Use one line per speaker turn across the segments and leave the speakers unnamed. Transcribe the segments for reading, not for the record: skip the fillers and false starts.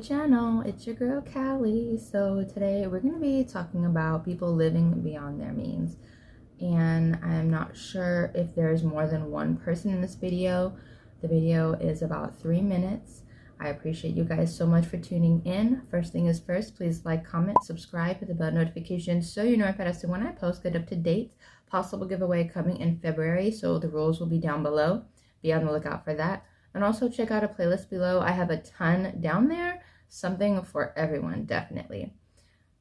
channel. It's your girl Callie. So today we're going to be talking about people living beyond their means, and I'm not sure if there's more than one person in this video. The video is about 3 minutes. I appreciate you guys so much for tuning in. First thing is first, please like, comment, subscribe, hit the bell notification so you know as to when I post. Get up to date. Possible giveaway coming in February, so the rules will be down below. Be on the lookout for that. And also check out a playlist below. I have a ton down there. Something for everyone, definitely.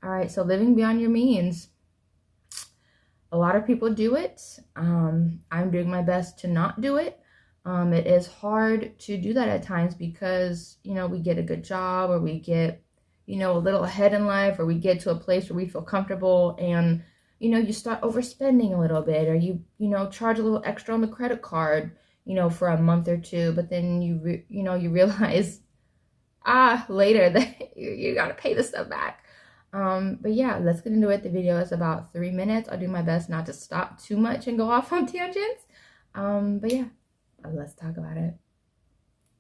All right, so living beyond your means. A lot of people do it. I'm doing my best to not do it. It is hard to do that at times because, you know, we get a good job, or we get, you know, a little ahead in life, or we get to a place where we feel comfortable, and, you know, you start overspending a little bit, or you know, charge a little extra on the credit card, you know, for a month or two, but then you realize later that you got to pay this stuff back. But yeah, let's get into it. The video is about 3 minutes. I'll do my best not to stop too much and go off on tangents. But yeah, let's talk about it.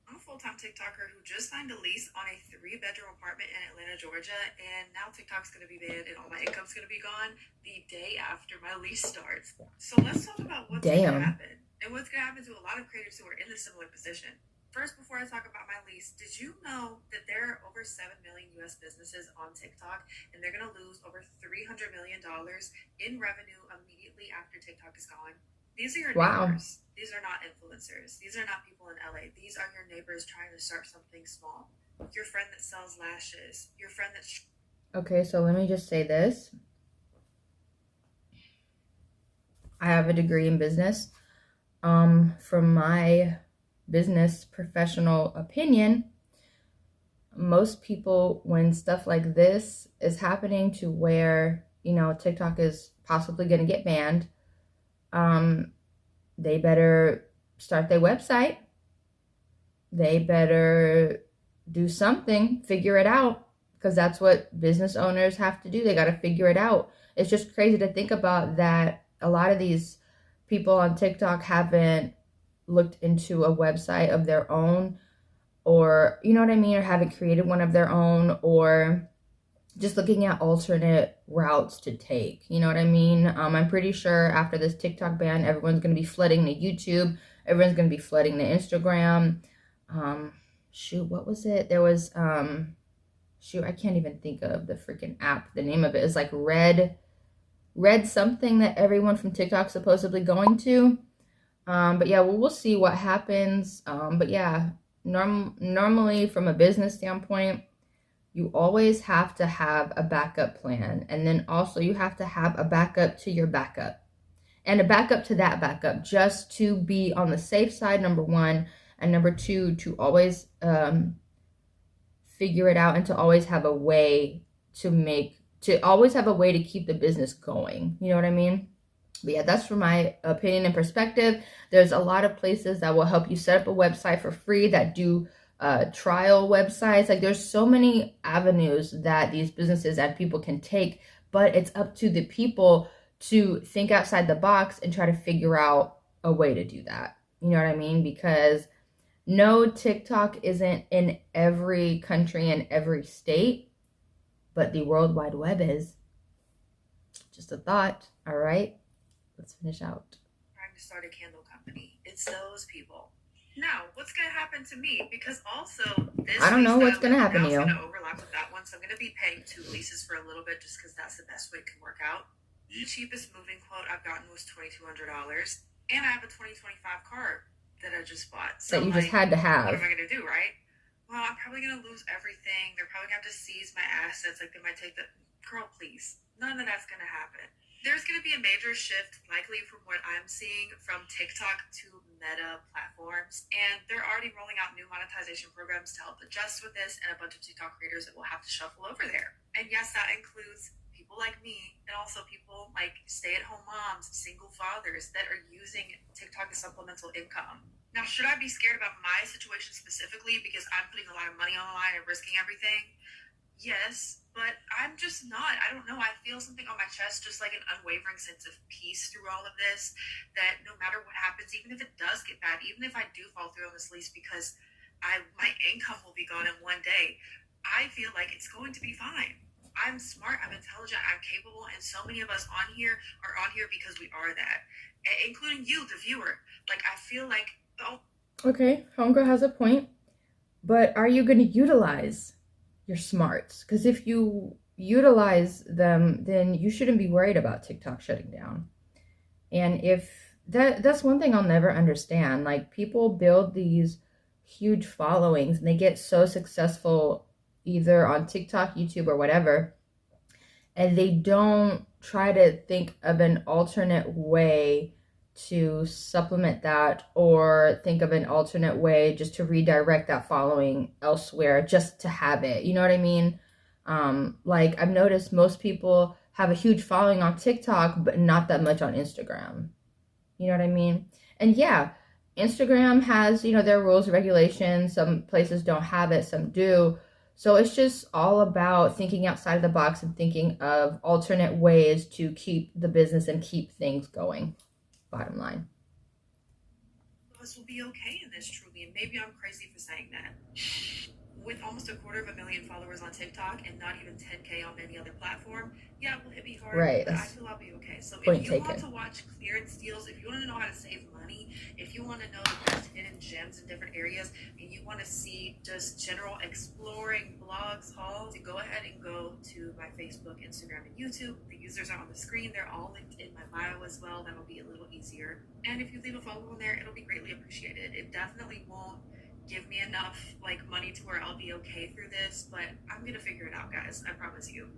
I'm a full-time TikToker who just signed a lease on a 3-bedroom apartment in Atlanta, Georgia, and now TikTok's going to be banned and all my income's going to be gone the day after my lease starts. So let's talk about what's going to happen and what's going to happen to a lot of creators who are in a similar position. First, before I talk about my lease, did you know that there are over 7 million US businesses on TikTok, and they're going to lose over $300 million in revenue immediately after TikTok is gone? These are your neighbors. These are not influencers. These are not people in LA. These are your neighbors trying to start something small. Your friend that sells lashes. Your friend that's...
Okay, so let me just say this. I have a degree in business. From my business professional opinion, most people, when stuff like this is happening to where, you know, TikTok is possibly going to get banned, they better start their website. They better do something, figure it out, because that's what business owners have to do. They got to figure it out. It's just crazy to think about that a lot of these people on TikTok haven't looked into a website of their own, or, you know what I mean, or haven't created one of their own, or just looking at alternate routes to take. You know what I mean? I'm pretty sure after this TikTok ban, everyone's going to be flooding to YouTube. Everyone's going to be flooding to Instagram. Shoot, what was it? There was, shoot, I can't even think of the freaking app. The name of it is like Red something that everyone from TikTok supposedly going to. But yeah, we'll see what happens. But yeah, normally from a business standpoint, you always have to have a backup plan. And then also you have to have a backup to your backup. And a backup to that backup, just to be on the safe side, number one. And number two, to always figure it out, and to always have a way to always have a way to keep the business going. You know what I mean? But yeah, that's from my opinion and perspective. There's a lot of places that will help you set up a website for free, that do trial websites. Like, there's so many avenues that these businesses and people can take, but it's up to the people to think outside the box and try to figure out a way to do that. You know what I mean? Because no, TikTok isn't in every country and every state, but the World Wide Web is. Just a thought. All right, let's finish out.
Trying to start a candle company. It's those people. Now, what's going to happen to me? Because also, this
I don't know what's going to happen to you.
It's going to overlap with that one, so I'm going to be paying 2 leases for a little bit, just because that's the best way it can work out. The cheapest moving quote I've gotten was $2,200, and I have a 2025 car that I just bought. So
that you just had to have.
What am I going to do, right? Well, I'm probably going to lose everything. They're probably going to have to seize my assets. Like, they might take the... Girl, please. None of that's going to happen. There's going to be a major shift, likely from what I'm seeing, from TikTok to Meta platforms. And they're already rolling out new monetization programs to help adjust with this, and a bunch of TikTok creators that will have to shuffle over there. And yes, that includes people like me, and also people like stay-at-home moms, single fathers that are using TikTok as supplemental income. Now, should I be scared about my situation specifically because I'm putting a lot of money on the line and risking everything? Yes, but I'm just not. I don't know. I feel something on my chest, just like an unwavering sense of peace through all of this, that no matter what happens, even if it does get bad, even if I do fall through on this lease, because my income will be gone in one day, I feel like it's going to be fine. I'm smart, I'm intelligent, I'm capable, and so many of us on here are on here because we are that, including you, the viewer. Like, I feel like, oh.
Okay, Homegirl has a point, but are you going to utilize your smarts? Because if you utilize them, then you shouldn't be worried about TikTok shutting down. And if that's one thing I'll never understand. Like, people build these huge followings and they get so successful either on TikTok, YouTube, or whatever, and they don't try to think of an alternate way to supplement that, or think of an alternate way just to redirect that following elsewhere just to have it. You know what I mean? Like, I've noticed most people have a huge following on TikTok, but not that much on Instagram. You know what I mean? And yeah, Instagram has, their rules, regulations. Some places don't have it, some do. So it's just all about thinking outside of the box and thinking of alternate ways to keep the business and keep things going. Bottom line.
Us will be okay in this, truly, and maybe I'm crazy for saying that. With almost 250,000 followers on TikTok and not even 10K on any other platform, yeah, will it be hard?
Right.
But I feel I'll be okay. So
Point
if you
taken.
want to watch clearance deals, if you want to know how to save money, if you want to know the best hidden gems in different areas, and you want to see just general exploring vlogs, hauls, go ahead and go to my Facebook, Instagram, and YouTube. The users are on the screen. They're all linked in my bio as well. That'll be a little easier. And if you leave a follow on there, it'll be greatly appreciated. It definitely won't give me enough money to where I'll be okay through this, but I'm gonna figure it out, guys. I promise you.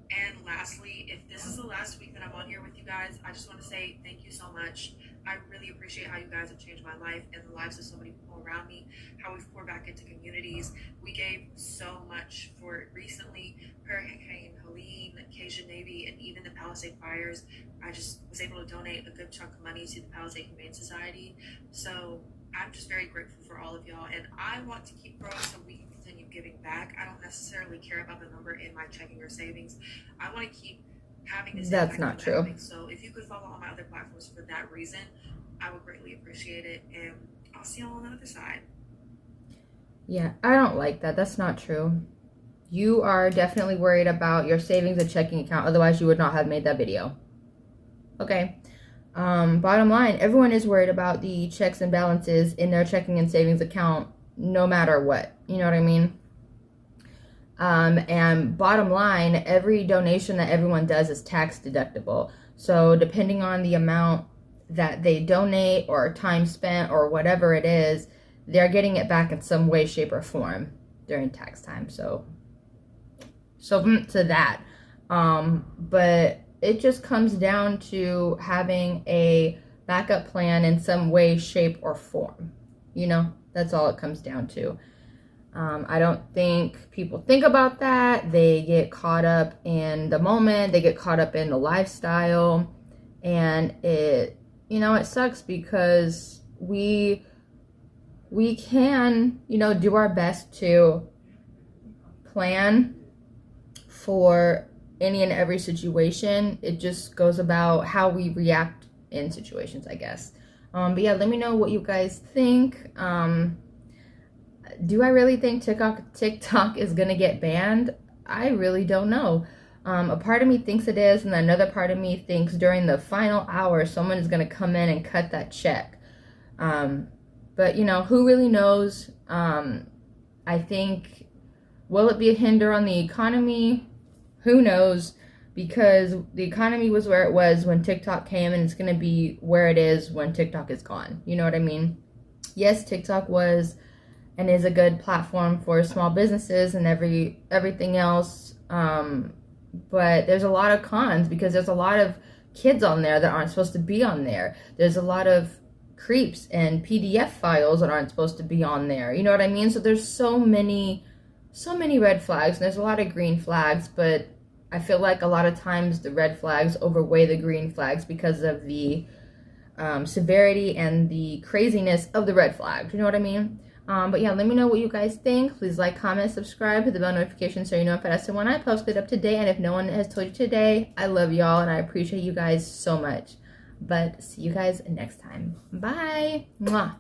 And lastly, if this is the last week that I'm on here with you guys, I just want to say thank you so much. I really appreciate how you guys have changed my life and the lives of so many people around me, how we've poured back into communities. We gave so much for it recently. Hurricane Helene, Cajun Navy, and even the Palisade fires. I just was able to donate a good chunk of money to the Palisade Humane Society. So I'm just very grateful for all of y'all, and I want to keep growing so we can continue giving back. I don't necessarily care about the number in my checking or savings. I want to keep having this.
That's not true.
Having. So if you could follow all my other platforms for that reason, I would greatly appreciate it, and I'll see y'all on the other side.
Yeah, I don't like that. That's not true. You are definitely worried about your savings and checking account, otherwise you would not have made that video. Okay. Bottom line, everyone is worried about the checks and balances in their checking and savings account, no matter what. You know what I mean? And bottom line, every donation that everyone does is tax deductible. So depending on the amount that they donate or time spent or whatever it is, they're getting it back in some way, shape, or form during tax time. So to that. But it just comes down to having a backup plan in some way, shape, or form. That's all it comes down to. I don't think people think about that. They get caught up in the moment. They get caught up in the lifestyle. And it sucks because we can, do our best to plan for any and every situation. It just goes about how we react in situations, I guess. But yeah, let me know what you guys think. Do I really think TikTok is gonna get banned? I really don't know. A part of me thinks it is, and another part of me thinks during the final hour someone is gonna come in and cut that check. But who really knows? I think, will it be a hinder on the economy? Who knows? Because the economy was where it was when TikTok came, and it's going to be where it is when TikTok is gone. You know what I mean? Yes, TikTok was and is a good platform for small businesses and everything else. But there's a lot of cons, because there's a lot of kids on there that aren't supposed to be on there. There's a lot of creeps and PDF files that aren't supposed to be on there. You know what I mean? So there's so many red flags, and there's a lot of green flags, but I feel like a lot of times the red flags overweigh the green flags because of the severity and the craziness of the red flags. You know what I mean? But yeah, let me know what you guys think. Please like, comment, subscribe, hit the bell notification so you know if I when I post it up today. And if no one has told you today, I love y'all and I appreciate you guys so much. But see you guys next time. Bye. Mwah.